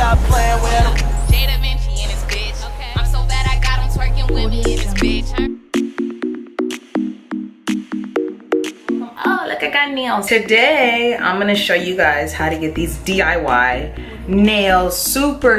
stop playing with him. facebyjdevinci in this bitch. Okay. I'm so bad I got him twerking with me in this bitch. Oh, look, I got nails. Today, I'm gonna show you guys how to get these DIY nails super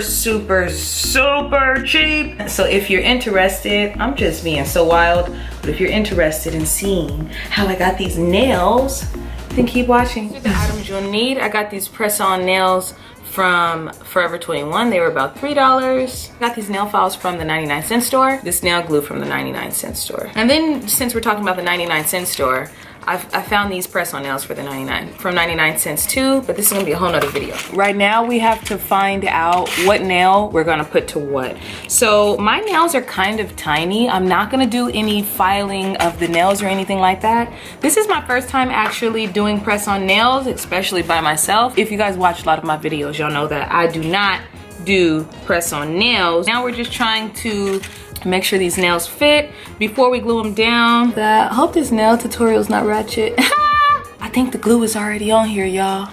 cheap. So if you're interested, I'm just being so wild, but if you're interested in seeing how I got these nails, then keep watching. These are the items you'll need. I got these press-on nails from Forever 21. They were about $3. Got these nail files from the 99-cent store. This nail glue from the 99-cent store. And then since we're talking about the 99-cent store, I found these press-on nails for the 99 cents too, but this is gonna be a whole nother video. Right now we have to find out what nail we're gonna put to what. So my nails are kind of tiny. I'm not gonna do any filing of the nails or anything like that. This is my first time actually doing press-on nails, especially by myself. If you guys watch a lot of my videos, y'all know that I do not do press-on nails. Now we're just trying to make sure these nails fit before we glue them down. I hope this nail tutorial is not ratchet. I think the glue is already on here, y'all,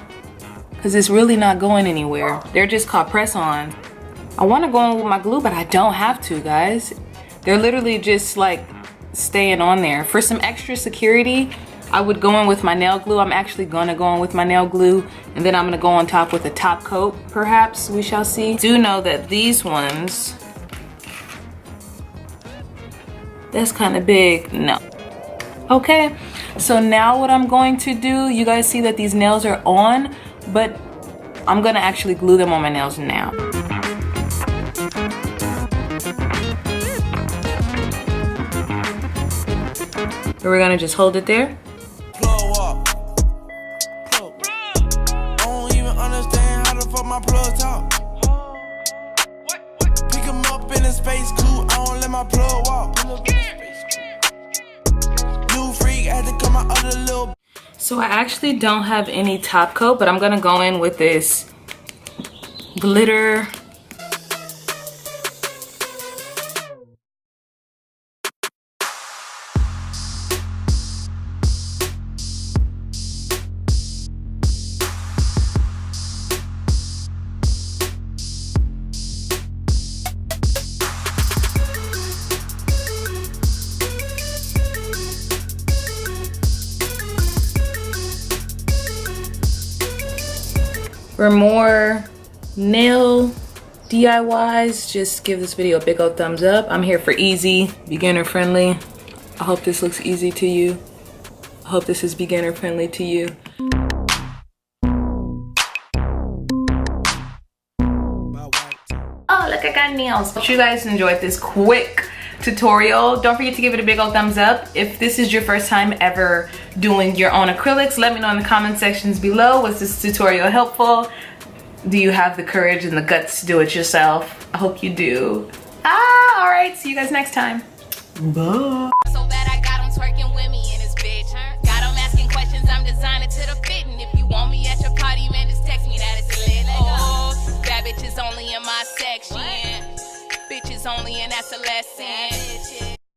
because it's really not going anywhere. They're just called press-on. I want to go on with my glue, but I don't have to, guys. They're literally just like staying on there. For some extra security, I would go in with my nail glue. I'm actually gonna go in with my nail glue, and then I'm gonna go on top with a top coat, perhaps. We shall see. Do know that these ones, that's kind of big. No. Okay, so now what I'm going to do, you guys see that these nails are on, but I'm gonna actually glue them on my nails now. So we're gonna just hold it there. I don't even understand how the fuck my plug talk. Pick him up in a space coupe, I don't let my plug walk. New freak had to come out of the little. So I actually don't have any top coat, but I'm gonna go in with this glitter. For more nail DIYs, just give this video a big old thumbs up. I'm here for easy, beginner friendly. I hope this looks easy to you. I hope this is beginner friendly to you. Oh, look, I got nails. Hope you guys enjoyed this quick tutorial. Don't forget to give it a big old thumbs up. If this is your first time ever doing your own acrylics, let me know in the comment sections below. Was this tutorial helpful? Do you have the courage and the guts to do it yourself? I hope you do. All right, see you guys next time. Bye. So bad I got him twerking with me in his bitch. Got him asking questions, I'm designing to the fit. And if you want me at your party, man, just text me that it's lit. Oh, bad bitches only in my section. Bitches only, and that's a lesson.